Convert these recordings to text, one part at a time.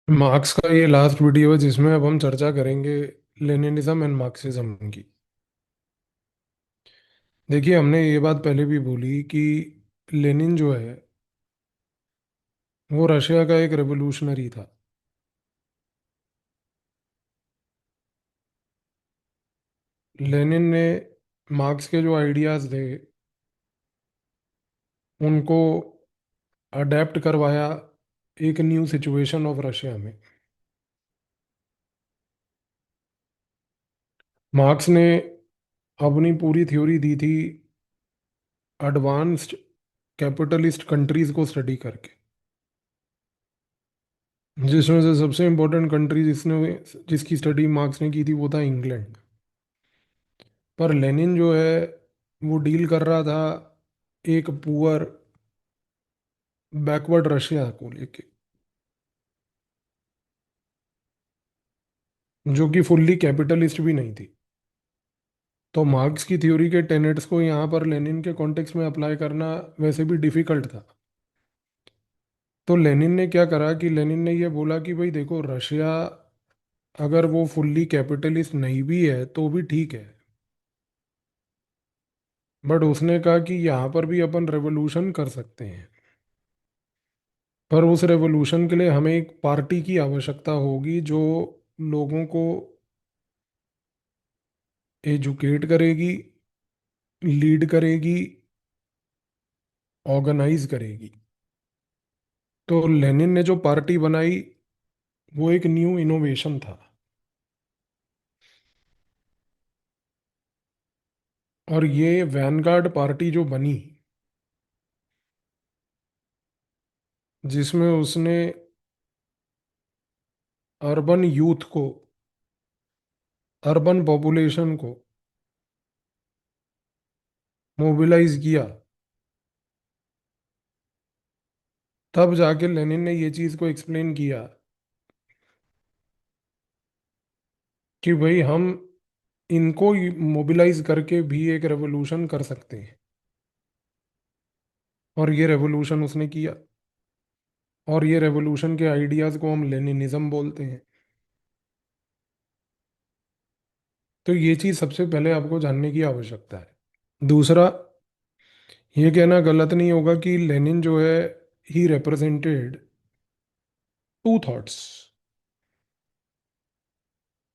Marks का ये last video है जिसमें अब हम चर्चा करेंगे लेनिनिज्म एंड मार्क्सिज्म की। देखिए, हमने ये बात पहले भी बोली कि लेनिन जो है वो रशिया का एक रेवोल्यूशनरी था। लेनिन ने मार्क्स के जो आइडियाज थे उनको अडेप्ट करवाया एक न्यू सिचुएशन ऑफ रशिया में। मार्क्स ने अपनी पूरी थ्योरी दी थी एडवांस्ड कैपिटलिस्ट कंट्रीज को स्टडी करके, जिसमें से सबसे इम्पोर्टेंट कंट्री जिसकी स्टडी मार्क्स ने की थी वो था इंग्लैंड। पर लेनिन जो है वो डील कर रहा था एक पुअर बैकवर्ड रशिया को लेके, जो कि फुल्ली कैपिटलिस्ट भी नहीं थी। तो मार्क्स की थ्योरी के टेनेट्स को यहाँ पर लेनिन के कॉन्टेक्स्ट में अप्लाई करना वैसे भी डिफिकल्ट था। तो लेनिन ने क्या करा कि लेनिन ने ये बोला कि भाई देखो, रशिया अगर वो फुल्ली कैपिटलिस्ट नहीं भी है तो भी ठीक है, बट उसने कहा कि यहाँ पर भी अपन रेवोल्यूशन कर सकते हैं। पर उस रेवोल्यूशन के लिए हमें एक पार्टी की आवश्यकता होगी जो लोगों को एजुकेट करेगी, लीड करेगी, ऑर्गेनाइज करेगी। तो लेनिन ने जो पार्टी बनाई वो एक न्यू इनोवेशन था। और ये वैनगार्ड पार्टी जो बनी, जिसमें उसने अर्बन यूथ को, अर्बन पॉपुलेशन को मोबिलाइज किया, तब जाके लेनिन ने ये चीज को एक्सप्लेन किया कि भाई हम इनको मोबिलाइज करके भी एक रेवोल्यूशन कर सकते हैं। और ये रेवोल्यूशन उसने किया। और ये रेवोल्यूशन के आइडियाज को हम लेनिनिज्म बोलते हैं। तो ये चीज सबसे पहले आपको जानने की आवश्यकता है। दूसरा, ये कहना गलत नहीं होगा कि लेनिन जो है ही represented two thoughts: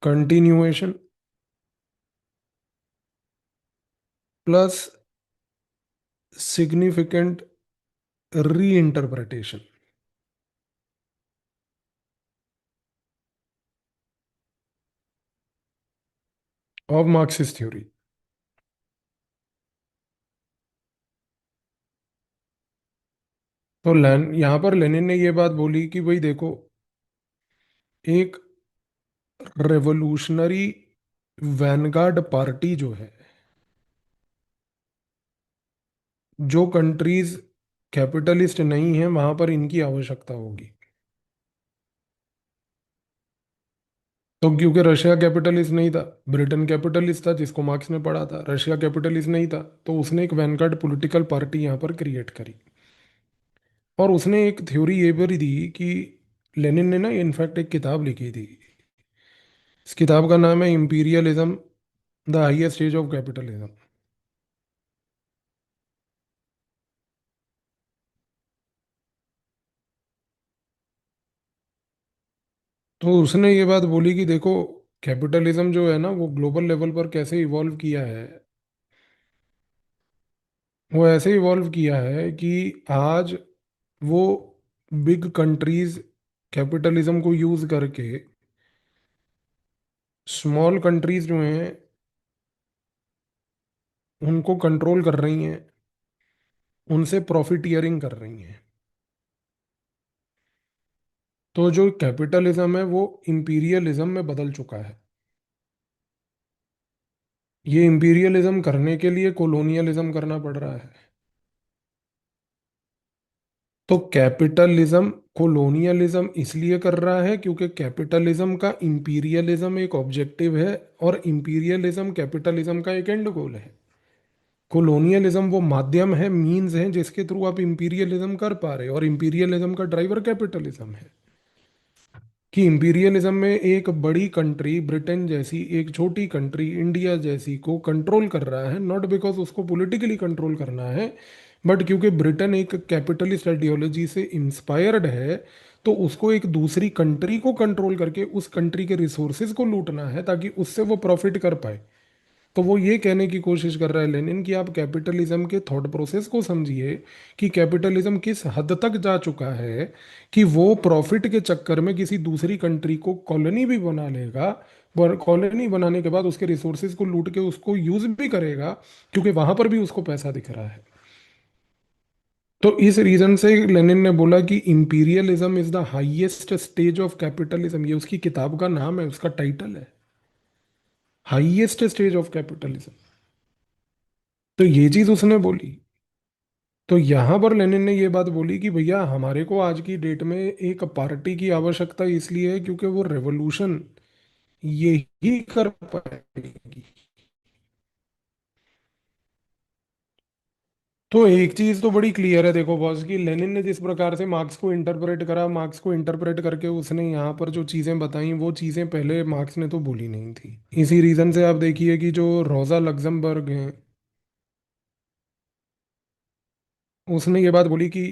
continuation plus significant reinterpretation of Marxist theory. तो यहाँ पर लेनिन ने ये बात बोली कि भाई देखो, एक रेवोल्यूशनरी वैनगार्ड पार्टी जो है, जो कंट्रीज कैपिटलिस्ट नहीं है वहां पर इनकी आवश्यकता होगी। तो क्योंकि रशिया कैपिटलिस्ट नहीं था, ब्रिटेन कैपिटलिस्ट था जिसको मार्क्स ने पढ़ा था, रशिया कैपिटलिस्ट नहीं था, तो उसने एक वैनगार्ड पॉलिटिकल पार्टी यहाँ पर क्रिएट करी। और उसने एक थ्योरी ये भी दी कि लेनिन ने ना इनफैक्ट एक किताब लिखी थी। इस किताब का नाम है imperialism, the highest stage of capitalism. तो उसने ये बात बोली कि देखो, कैपिटलिज्म जो है ना वो ग्लोबल लेवल पर कैसे इवॉल्व किया है। वो ऐसे इवॉल्व किया है कि आज वो बिग कंट्रीज कैपिटलिज्म को यूज करके स्मॉल कंट्रीज जो हैं उनको कंट्रोल कर रही हैं, उनसे प्रॉफिटियरिंग कर रही हैं। तो जो कैपिटलिज्म है वो इंपीरियलिज्म में बदल चुका है। ये इंपीरियलिज्म करने के लिए कोलोनियलिज्म करना पड़ रहा है। तो कैपिटलिज्म कोलोनियलिज्म इसलिए कर रहा है क्योंकि कैपिटलिज्म का इंपीरियलिज्म एक ऑब्जेक्टिव है, और इंपीरियलिज्म कैपिटलिज्म का एक एंड गोल है। कोलोनियलिज्म वो माध्यम है, मीन्स है जिसके थ्रू आप इंपीरियलिज्म कर पा रहे हो, और इंपीरियलिज्म का ड्राइवर कैपिटलिज्म है। कि इंपीरियलिज्म में एक बड़ी कंट्री ब्रिटेन जैसी एक छोटी कंट्री इंडिया जैसी को कंट्रोल कर रहा है, नॉट बिकॉज उसको पॉलिटिकली कंट्रोल करना है, बट क्योंकि ब्रिटेन एक कैपिटलिस्ट आइडियोलॉजी से इंस्पायर्ड है, तो उसको एक दूसरी कंट्री को कंट्रोल करके उस कंट्री के रिसोर्सेज को लूटना है ताकि उससे वो प्रॉफिट कर पाए। तो वो ये कहने की कोशिश कर रहा है लेनिन कि आप कैपिटलिज्म के थॉट प्रोसेस को समझिए, कि कैपिटलिज्म किस हद तक जा चुका है कि वो प्रॉफिट के चक्कर में किसी दूसरी कंट्री को कॉलोनी भी बना लेगा, और कॉलोनी बनाने के बाद उसके रिसोर्सेज को लूट के उसको यूज भी करेगा, क्योंकि वहां पर भी उसको पैसा दिख रहा है। तो इस रीजन से लेनिन ने बोला कि imperialism is the highest stage of capitalism, ये उसकी किताब का नाम है, उसका टाइटल है, हाईएस्ट स्टेज ऑफ कैपिटलिज्म। तो ये चीज उसने बोली। तो यहां पर लेनिन ने ये बात बोली कि भैया हमारे को आज की डेट में एक पार्टी की आवश्यकता इसलिए है क्योंकि वो रेवोल्यूशन यही कर पाएगी। तो एक चीज तो बड़ी क्लियर है, देखो बॉस, कि लेनिन ने जिस प्रकार से मार्क्स को इंटरप्रेट करा, मार्क्स को इंटरप्रेट करके उसने यहाँ पर जो चीजें बताई वो चीजें पहले मार्क्स ने तो बोली नहीं थी। इसी रीजन से आप देखिए कि जो रोजा लग्जमबर्ग हैं, उसने ये बात बोली कि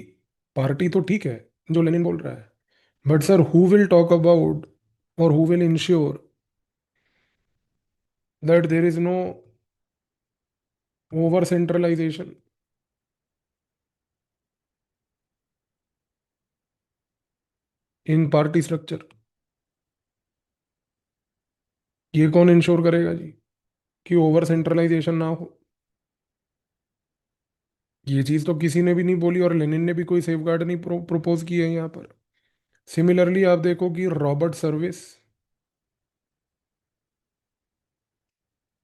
पार्टी तो ठीक है जो लेनिन बोल रहा है, but sir who will talk about और who will ensure that there is no over centralisation in party structure. ये कौन इंश्योर करेगा जी कि ओवर सेंट्रलाइजेशन ना हो? ये चीज तो किसी ने भी नहीं बोली, और लेनिन ने भी कोई सेफ गार्ड नहीं प्रपोज की है यहाँ पर। सिमिलरली आप देखो कि Robert service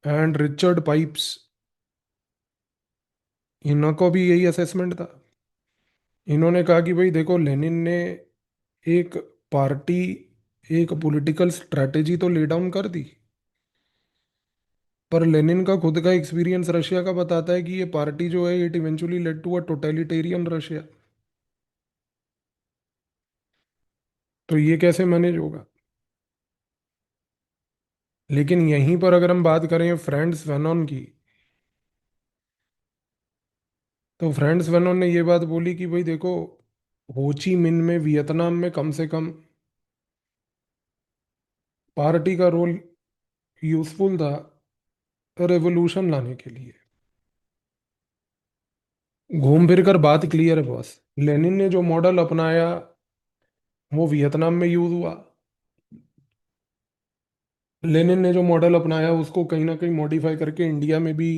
and Richard pipes, इनको भी यही असेसमेंट था। इन्होंने कहा कि भाई देखो, लेनिन ने एक पार्टी, एक पॉलिटिकल स्ट्रैटेजी तो ले डाउन कर दी, पर लेनिन का खुद का एक्सपीरियंस रशिया का बताता है कि ये पार्टी जो है it eventually led to a totalitarian Russia. तो ये कैसे मैनेज होगा? लेकिन यहीं पर अगर हम बात करें फ्रेंड्स फैनॉन की, तो फ्रेंड्स फैनॉन ने ये बात बोली कि भाई देखो, होची मिन में वियतनाम में कम से कम पार्टी का रोल यूजफुल था रेवोल्यूशन लाने के लिए। घूम फिर कर बात क्लियर है बॉस, लेनिन ने जो मॉडल अपनाया वो वियतनाम में यूज हुआ, लेनिन ने जो मॉडल अपनाया उसको कहीं ना कहीं मॉडिफाई करके इंडिया में भी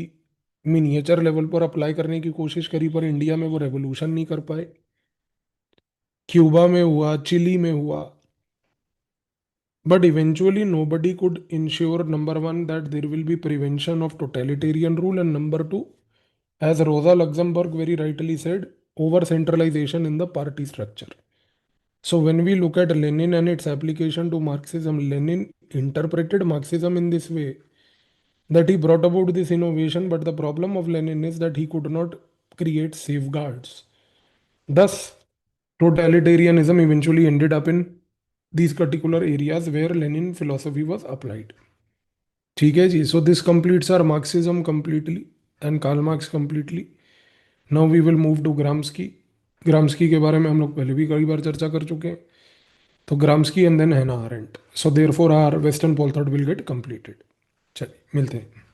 मिनिएचर लेवल पर अप्लाई करने की कोशिश करी, पर इंडिया में वो रेवोल्यूशन नहीं कर पाए। क्यूबा में हुआ, चिली में हुआ, but eventually nobody could ensure, number one, that there will be prevention of totalitarian rule, and number two, as Rosa Luxemburg very rightly said, over centralization in the party structure. So when we look at Lenin and its application to Marxism, Lenin interpreted Marxism in this way, that he brought about this innovation, but the problem of Lenin is that he could not create safeguards. Thus, totalitarianism eventually ended up in these particular areas where Lenin philosophy was applied. ठीक है जी, so this completes our Marxism completely and Karl Marx completely. Now we will move to Gramsci. Gramsci के बारे में हम लोग पहले भी कई बार चर्चा कर चुके हैं। तो Gramsci and then Hannah Arendt, so therefore our western pol thought will get completed. चलिए मिलते हैं।